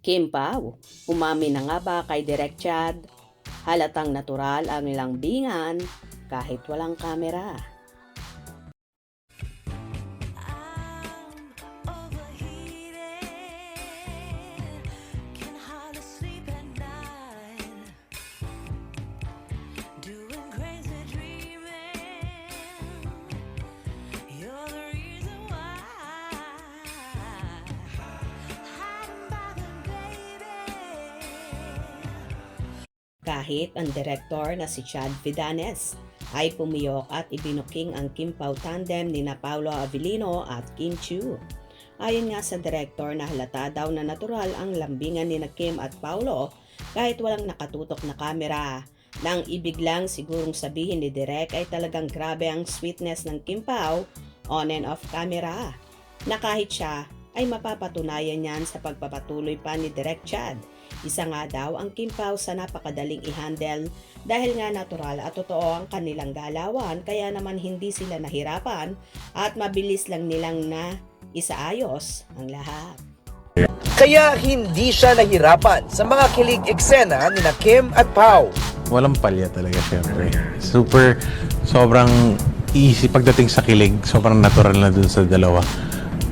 Kim Pao, umami na nga ba kay Direk Chad? Halatang natural ang lambingan kahit walang kamera. Kahit ang direktor na si Chad Fidanes ay pumiyok at ibinuking ang Kim Pao tandem ni Paolo Avellino at Kim Chiu. Ayon nga sa direktor na halata daw na natural ang lambingan ni Kim at Paolo kahit walang nakatutok na kamera. Nang ibig lang sigurong sabihin ni Direk ay talagang grabe ang sweetness ng Kim Pao on and off camera. Na kahit siya ay mapapatunayan yan sa pagpapatuloy pa ni Direk Chad. Isa nga daw ang Kim Pao sa napakadaling i-handle dahil nga natural at totoo ang kanilang galawan kaya naman hindi sila nahirapan at mabilis lang nilang na isaayos ang lahat. Kaya hindi siya nahirapan sa mga kilig eksena ni Kim at Pao. Walang palya talaga syempre. Sobrang easy pagdating sa kilig. Sobrang natural na dun sa dalawa.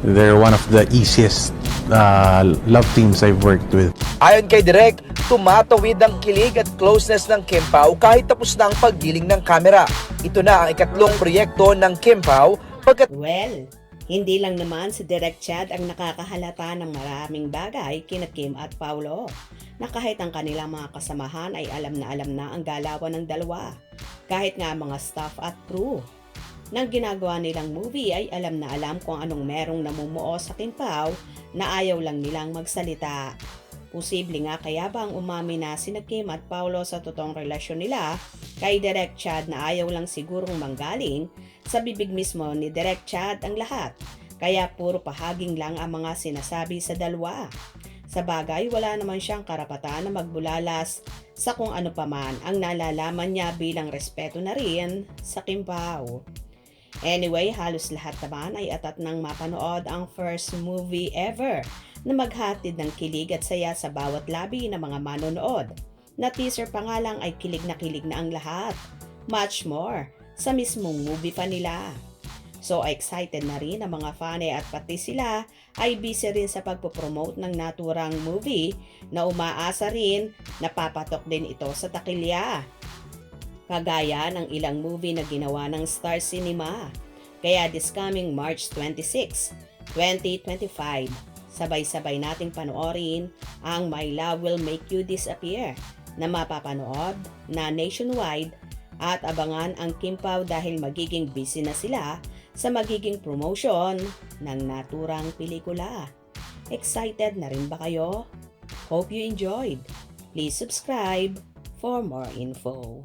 They're one of the easiest love teams I've worked with. Ayon kay Direk, tumatawid ang kilig at closeness ng Kim Pao kahit tapos na ang pagdiling ng kamera. Ito na ang ikatlong proyekto ng Kim Pao Well, hindi lang naman si Direk Chad ang nakakahalata ng maraming bagay kina Kim at Paolo na kahit ang kanilang mga kasamahan ay alam na ang galawan ng dalawa. Kahit nga mga staff at crew. Nang ginagawa nilang movie ay alam na alam kung anong merong namumuo sa Kim Pao na ayaw lang nilang magsalita. Posible nga kaya bang umami na sina Kim at Paolo sa totoong relasyon nila kay Direk Chad na ayaw lang sigurong manggaling sa bibig mismo ni Direk Chad ang lahat. Kaya puro pahaging lang ang mga sinasabi sa dalawa. Sa bagay, wala naman siyang karapatan na magbulalas sa kung ano paman ang nalalaman niya bilang respeto na rin sa Kim Pao. Anyway, halos lahat naman ay atat nang mapanood ang first movie ever na maghatid ng kilig at saya sa bawat labi ng mga manonood. Na teaser pa nga lang ay kilig na ang lahat. Much more sa mismong movie pa nila. So excited na rin ang mga fane at pati sila ay busy rin sa pagpopromote ng naturang movie na umaasa rin na papatok din ito sa takilya. Kagaya ng ilang movie na ginawa ng Star Cinema. Kaya this coming March 26, 2025, sabay-sabay nating panoorin ang My Love Will Make You Disappear na mapapanood na nationwide at abangan ang Kim Pao dahil magiging busy na sila sa magiging promotion ng naturang pelikula. Excited na rin ba kayo? Hope you enjoyed. Please subscribe for more info.